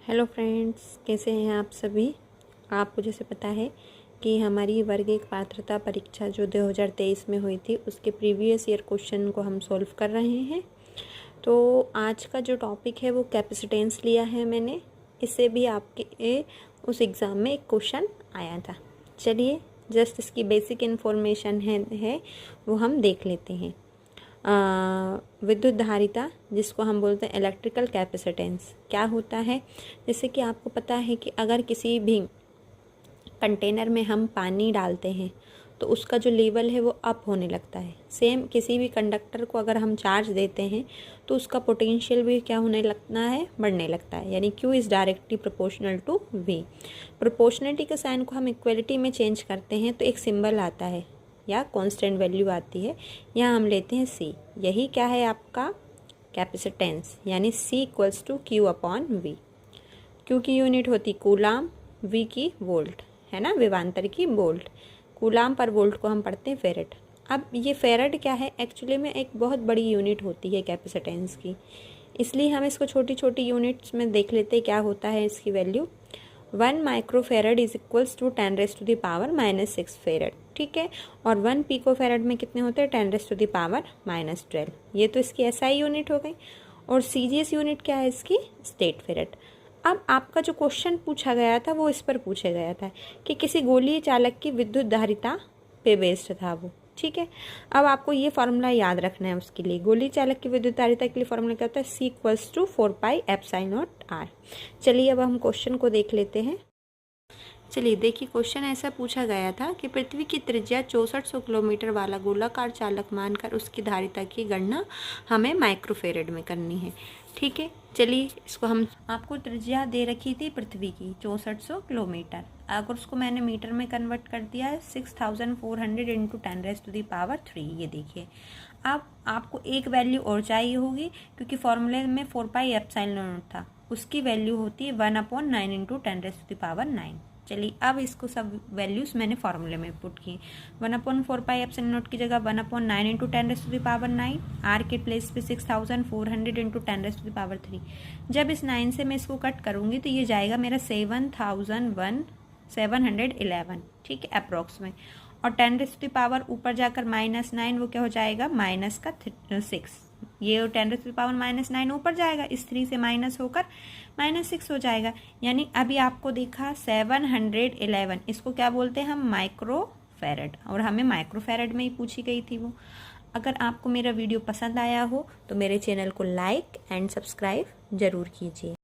Hello friends, कैसे हैं आप सभी। आपको जैसे पता है कि हमारी वर्ग एक पात्रता परीक्षा जो 2023 में हुई थी उसके प्रीवियस ईयर क्वेश्चन को हम सॉल्व कर रहे हैं। तो आज का जो टॉपिक है वो कैपेसिटेंस लिया है मैंने। इससे भी आपके उस एग्ज़ाम में एक क्वेश्चन आया था। चलिए जस्ट इसकी बेसिक इन्फॉर्मेशन है वो हम देख लेते हैं। विद्युत धारिता, जिसको हम बोलते हैं इलेक्ट्रिकल कैपेसिटेंस, क्या होता है। जैसे कि आपको पता है कि अगर किसी भी कंटेनर में हम पानी डालते हैं तो उसका जो लेवल है वो अप होने लगता है। सेम किसी भी कंडक्टर को अगर हम चार्ज देते हैं तो उसका पोटेंशियल भी क्या होने लगता है, बढ़ने लगता है। यानी Q is directly proportional to V। Proportionality के साइन को हम इक्वलिटी में चेंज करते हैं तो एक सिंबल आता है या कांस्टेंट वैल्यू आती है। यहाँ हम लेते हैं C। यही क्या है आपका कैपेसिटेंस, यानी C equals to Q upon V। Q की यूनिट होती कूलाम, V की वोल्ट, है ना, विभवांतर की वोल्ट। कूलाम पर वोल्ट को हम पढ़ते हैं फेरेड। अब ये फेरेड क्या है, एक्चुअली में एक बहुत बड़ी यूनिट होती है कैपेसिटेंस की, इसलिए हम इसको छोटी छोटी यूनिट्स में देख लेते हैं क्या होता है इसकी value. 1 microfarad is equals to 10⁻⁻⁻6 farad, ठीक है। और 1 पिकोफेरेड में कितने होते हैं, 10⁻⁻12। ये तो इसकी SI यूनिट हो गई। और CGS यूनिट क्या है इसकी, स्टेट फेरेड। अब आपका जो क्वेश्चन पूछा गया था वो इस पर पूछा गया था कि किसी गोलीय चालक की विद्युत धारिता पे बेस्ड था वो, ठीक है। अब आपको ये फॉर्मूला याद रखना है उसके लिए। गोलीय चालक की विद्युत धारिता के लिए फॉर्मूला क्या होता है, C इक्वल्स टू 4πε0R। चलिए अब हम क्वेश्चन को देख लेते हैं। चलिए देखिए, क्वेश्चन ऐसा पूछा गया था कि पृथ्वी की त्रिज्या 6400 किलोमीटर वाला गोलाकार चालक मानकर उसकी धारिता की गणना हमें माइक्रोफेरेड में करनी है, ठीक है। चलिए इसको हम, आपको त्रिज्या दे रखी थी पृथ्वी की 6400 किलोमीटर, अगर उसको मैंने मीटर में कन्वर्ट कर दिया है 6400 इंटू 10⁻3। ये देखिए, अब आपको एक वैल्यू और चाहिए होगी क्योंकि फॉर्मूले में 4πε0 था, उसकी वैल्यू होती है 1/9 इंटू 10⁻9। चलिए अब इसको सब वैल्यूज़ मैंने फार्मूले में पुट की। 1/4πε0 की जगह 1/9 इंटू 10⁻9, आर के प्लेस पे 6400 इंटू 10⁻3। जब इस 9 से मैं इसको कट करूँगी तो ये जाएगा मेरा 711, ठीक है, अप्रॉक्स में। और 10⁻, ऊपर जाकर -9, वो क्या हो जाएगा, -6। ये 10⁻⁻9 ऊपर जाएगा, इस 3 से माइनस होकर -6 हो जाएगा। यानी अभी आपको देखा 711, इसको क्या बोलते हैं हम, माइक्रोफेरेड, और हमें माइक्रोफेरेड में ही पूछी गई थी वो। अगर आपको मेरा वीडियो पसंद आया हो तो मेरे चैनल को लाइक एंड सब्सक्राइब ज़रूर कीजिए।